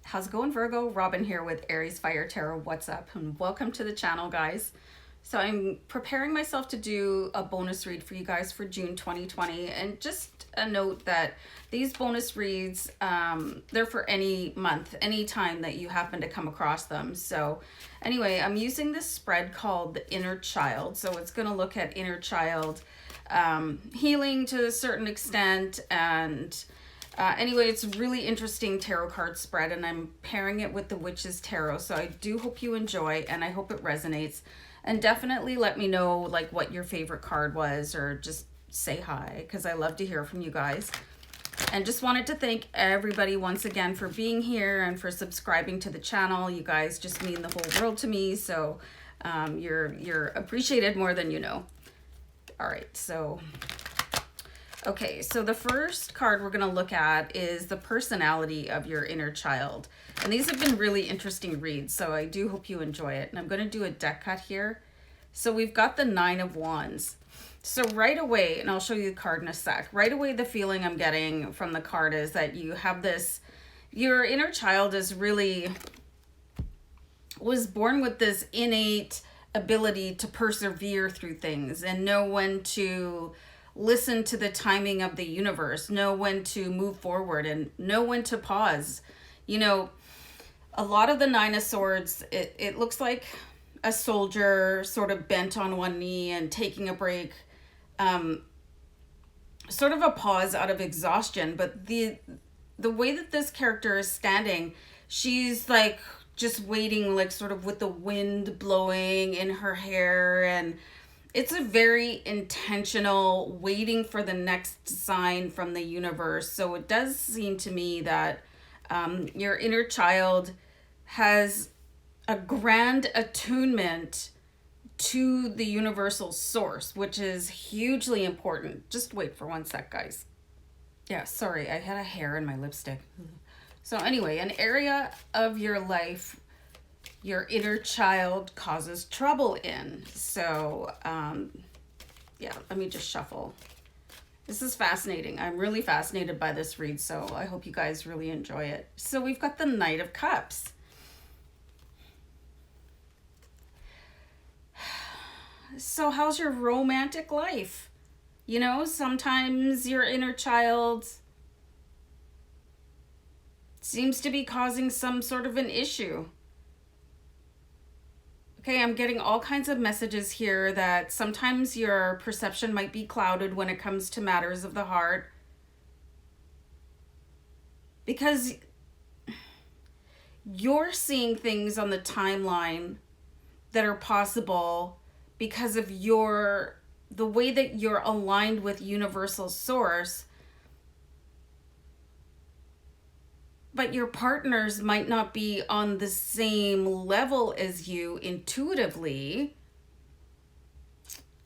How's it going, Virgo? Robin here with AriesFireTarot. What's up? And welcome to the channel, guys. So I'm preparing myself to do a bonus read for you guys for June 2020. And just a note that these bonus reads, they're for any month, any time that you happen to come across them. So anyway, I'm using this spread called the Inner Child. So it's going to look at inner child healing to a certain extent, and anyway, it's a really interesting tarot card spread, and I'm pairing it with the Witch's Tarot. So I do hope you enjoy, and I hope it resonates. And definitely let me know like what your favorite card was, or just say hi, because I love to hear from you guys. And just wanted to thank everybody once again for being here and for subscribing to the channel. You guys just mean the whole world to me, so you're appreciated more than you know. All right, so okay, so the first card we're going to look at is the personality of your inner child. And these have been really interesting reads, so I do hope you enjoy it. And I'm going to do a deck cut here. So we've got the Nine of Wands. So right away, and I'll show you the card in a sec, right away the feeling I'm getting from the card is that you have this, your inner child is really, was born with this innate ability to persevere through things and know when to listen to the timing of the universe, know when to move forward and know when to pause. You know, a lot of the Nine of Swords, it looks like a soldier sort of bent on one knee and taking a break, sort of a pause out of exhaustion. But the way that this character is standing, she's like just waiting, like sort of with the wind blowing in her hair, and it's a very intentional waiting for the next sign from the universe. So it does seem to me that your inner child has a grand attunement to the universal source, which is hugely important. Just wait for one sec, guys. Yeah, sorry, I had a hair in my lipstick. So anyway, an area of your life your inner child causes trouble in. So yeah, let me just shuffle. This is fascinating. I'm really fascinated by this read, so I hope you guys really enjoy it. So we've got the Knight of Cups. So how's your romantic life? You know, sometimes your inner child seems to be causing some sort of an issue. Okay, I'm getting all kinds of messages here that sometimes your perception might be clouded when it comes to matters of the heart, because you're seeing things on the timeline that are possible because of the way that you're aligned with universal source. But your partners might not be on the same level as you intuitively.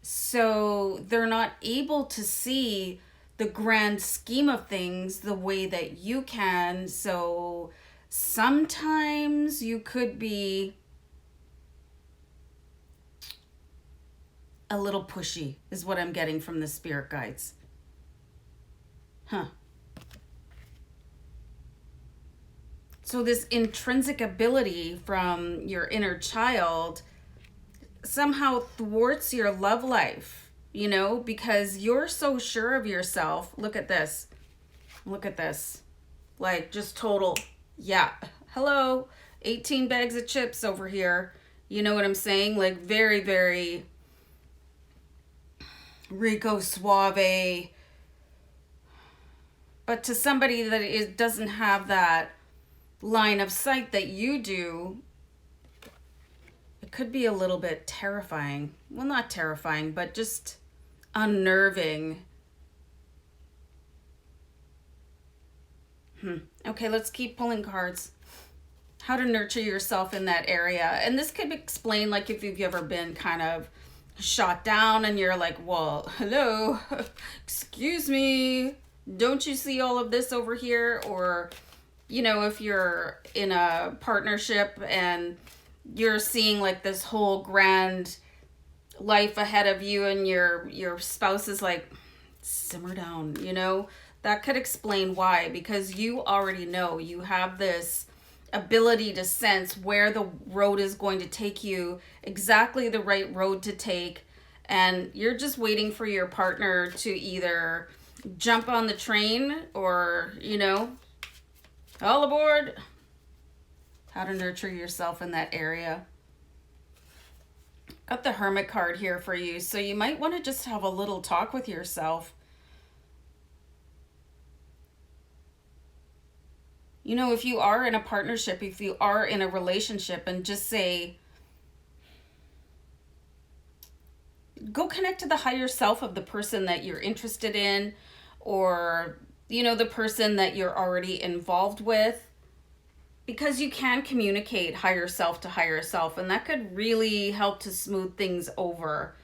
So they're not able to see the grand scheme of things the way that you can. So sometimes you could be a little pushy, is what I'm getting from the spirit guides. So this intrinsic ability from your inner child somehow thwarts your love life, you know, because you're so sure of yourself. Look at this. Look at this. Like just total, yeah. Hello, 18 bags of chips over here. You know what I'm saying? Like very, very Rico Suave. But to somebody that doesn't have that line of sight that you do, it could be a little bit terrifying. Well, not terrifying, but just unnerving. Okay, let's keep pulling cards. How to nurture yourself in that area. And this could explain, like, if you've ever been kind of shot down and you're like, well, hello, excuse me, don't you see all of this over here? Or you know, if you're in a partnership and you're seeing like this whole grand life ahead of you and your spouse is like, simmer down, you know, that could explain why, because you already know you have this ability to sense where the road is going to take you, exactly the right road to take. And you're just waiting for your partner to either jump on the train or, you know, all aboard. How to nurture yourself in that area. Got the Hermit card here for you. So you might want to just have a little talk with yourself. You know, if you are in a partnership, if you are in a relationship, and just say, go connect to the higher self of the person that you're interested in, or, you know, the person that you're already involved with, because you can communicate higher self to higher self, and that could really help to smooth things over.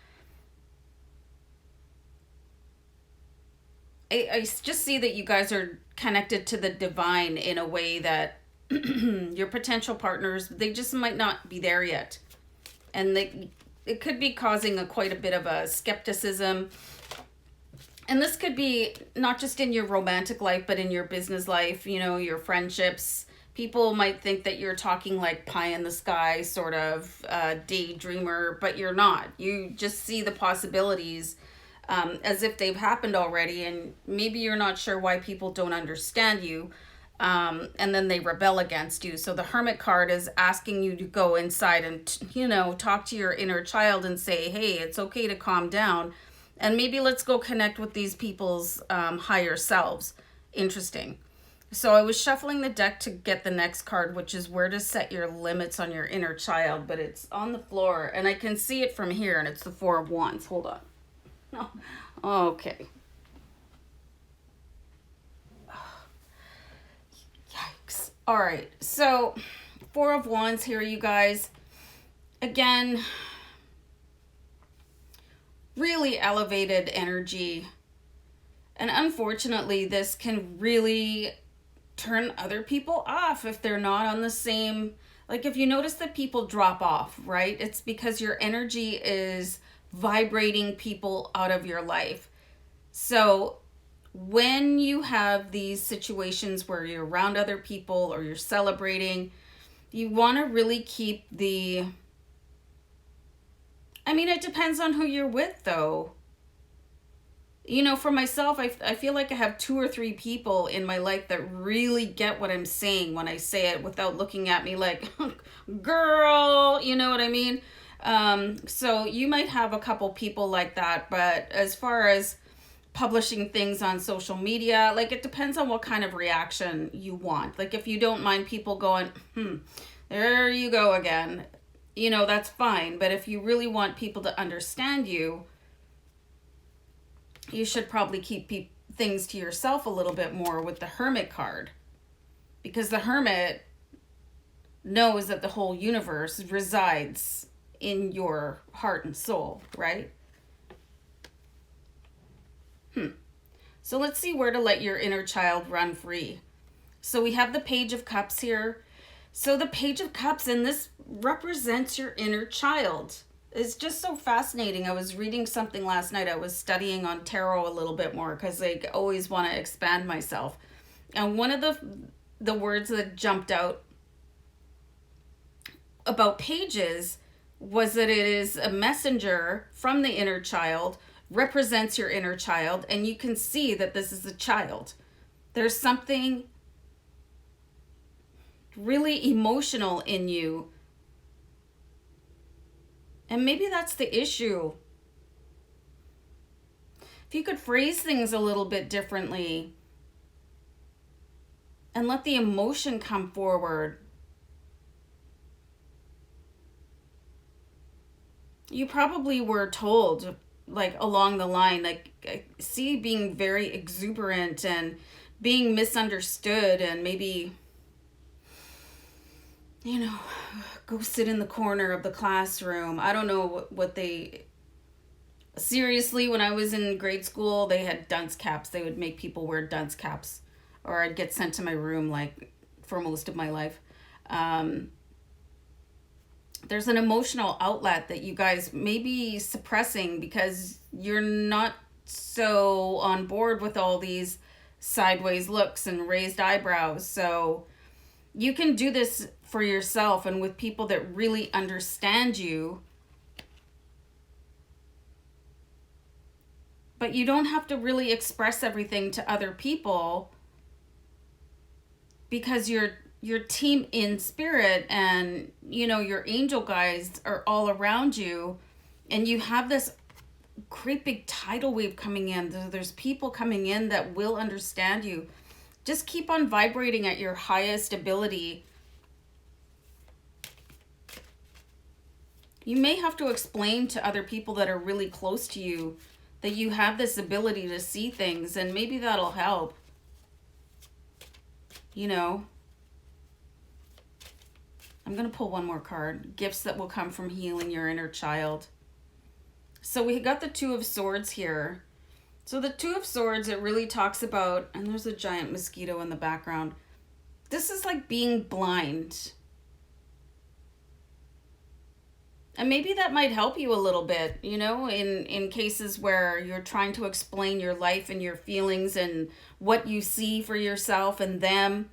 I just see that you guys are connected to the divine in a way that your potential partners, they just might not be there yet. And it could be causing quite a bit of a skepticism. And this could be not just in your romantic life, but in your business life, you know, your friendships. People might think that you're talking like pie in the sky, sort of daydreamer, but you're not. You just see the possibilities as if they've happened already, and maybe you're not sure why people don't understand you, and then they rebel against you. So the Hermit card is asking you to go inside and, you know, talk to your inner child and say, hey, it's okay to calm down, and maybe let's go connect with these people's higher selves. Interesting. So I was shuffling the deck to get the next card, which is where to set your limits on your inner child, but it's on the floor, and I can see it from here, and it's the Four of Wands. Hold on. No. Okay. Yikes. All right. So, Four of Wands here, you guys. Again, really elevated energy. And unfortunately, this can really turn other people off if they're not on the same... Like, if you notice that people drop off, right? It's because your energy is vibrating people out of your life. So when you have these situations where you're around other people or you're celebrating, you want to really keep the... I mean, it depends on who you're with, though. You know, for myself, I feel like I have 2 or 3 people in my life that really get what I'm saying when I say it without looking at me like, girl, you know what I mean? So you might have a couple people like that, but as far as publishing things on social media, like, it depends on what kind of reaction you want. Like, if you don't mind people going, there you go again, you know, that's fine. But if you really want people to understand you, you should probably keep things to yourself a little bit more with the Hermit card, because the Hermit knows that the whole universe resides in your heart and soul, right? So let's see where to let your inner child run free. So we have the Page of Cups here. So the Page of Cups, and this represents your inner child. It's just so fascinating. I was reading something last night. I was studying on tarot a little bit more because I always want to expand myself. And one of the words that jumped out about pages was that it is a messenger from the inner child, represents your inner child, and you can see that this is a child. There's something really emotional in you. And maybe that's the issue. If you could phrase things a little bit differently and let the emotion come forward. You probably were told, like, along the line, like, I see being very exuberant and being misunderstood, and maybe, you know, go sit in the corner of the classroom. I don't know what they... Seriously, when I was in grade school, they had dunce caps. They would make people wear dunce caps, or I'd get sent to my room, like, for most of my life. There's an emotional outlet that you guys may be suppressing because you're not so on board with all these sideways looks and raised eyebrows. So You can do this for yourself and with people that really understand you. But you don't have to really express everything to other people, because your team in spirit and, you know, your angel guides are all around you, and you have this great big tidal wave coming in. There's people coming in that will understand you. Just keep on vibrating at your highest ability. You may have to explain to other people that are really close to you that you have this ability to see things, and maybe that'll help. You know, I'm going to pull one more card. Gifts that will come from healing your inner child. So we got the Two of Swords here. So the Two of Swords, it really talks about, and there's a giant mosquito in the background. This is like being blind. And maybe that might help you a little bit, you know, in cases where you're trying to explain your life and your feelings and what you see for yourself and them.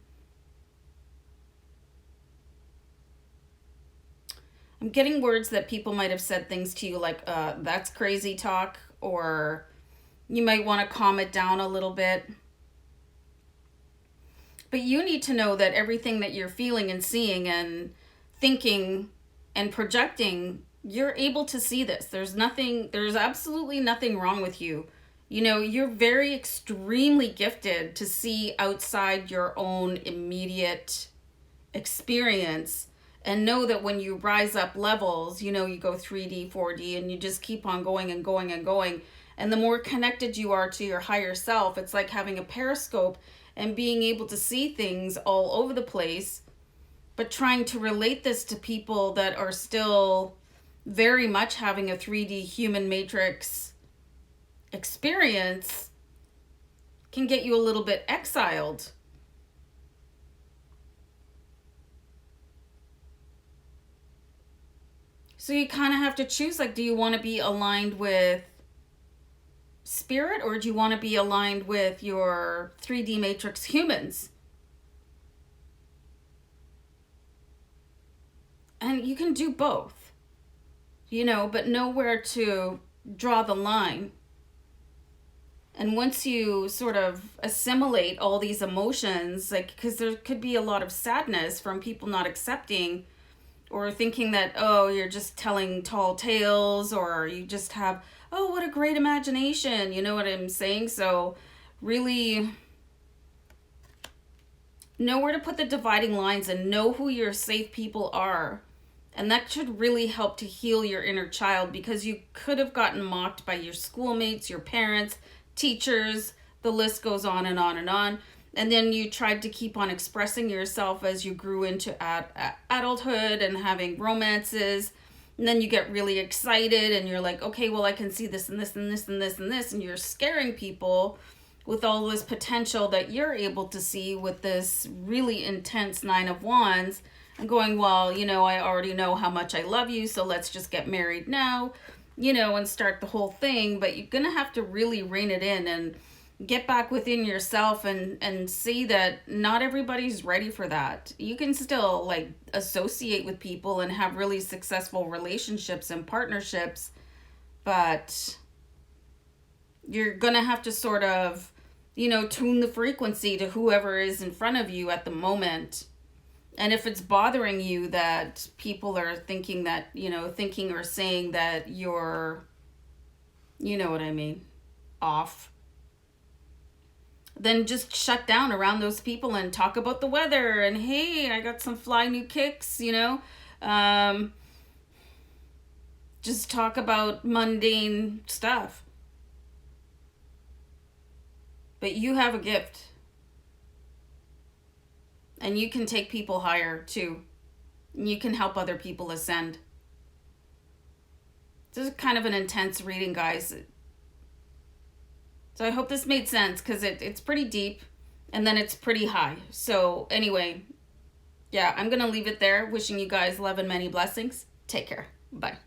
I'm getting words that people might have said things to you like, that's crazy talk, or you might want to calm it down a little bit. But you need to know that everything that you're feeling and seeing and thinking and projecting, you're able to see this. There's absolutely nothing wrong with you. You know, you're very extremely gifted to see outside your own immediate experience, and know that when you rise up levels, you know, you go 3D, 4D, and you just keep on going and going and going. And the more connected you are to your higher self, it's like having a periscope and being able to see things all over the place. But trying to relate this to people that are still very much having a 3D human matrix experience can get you a little bit exiled. So you kind of have to choose, like, do you want to be aligned with spirit, or do you want to be aligned with your 3D matrix humans? And you can do both, you know, but know where to draw the line. And once you sort of assimilate all these emotions, like, because there could be a lot of sadness from people not accepting or thinking that, oh, you're just telling tall tales, or you just have, oh, what a great imagination. You know what I'm saying? So really know where to put the dividing lines and know who your safe people are. And that should really help to heal your inner child, because you could have gotten mocked by your schoolmates, your parents, teachers, the list goes on and on and on. And then you tried to keep on expressing yourself as you grew into adulthood and having romances. And then you get really excited and you're like, okay, well, I can see this and this and this and this and this. And you're scaring people with all this potential that you're able to see with this really intense Nine of Wands, and going, well, you know, I already know how much I love you, so let's just get married now, you know, and start the whole thing. But you're going to have to really rein it in and get back within yourself and see that not everybody's ready for that. You can still, like, associate with people and have really successful relationships and partnerships, but you're going to have to sort of, you know, tune the frequency to whoever is in front of you at the moment. And if it's bothering you that people are thinking that, you know, thinking or saying that you're, you know what I mean, off, then just shut down around those people and talk about the weather and, hey, I got some fly new kicks, you know. Just talk about mundane stuff. But you have a gift. And you can take people higher too. And you can help other people ascend. This is kind of an intense reading, guys. So I hope this made sense, because it's pretty deep and then it's pretty high. So anyway, yeah, I'm going to leave it there. Wishing you guys love and many blessings. Take care. Bye.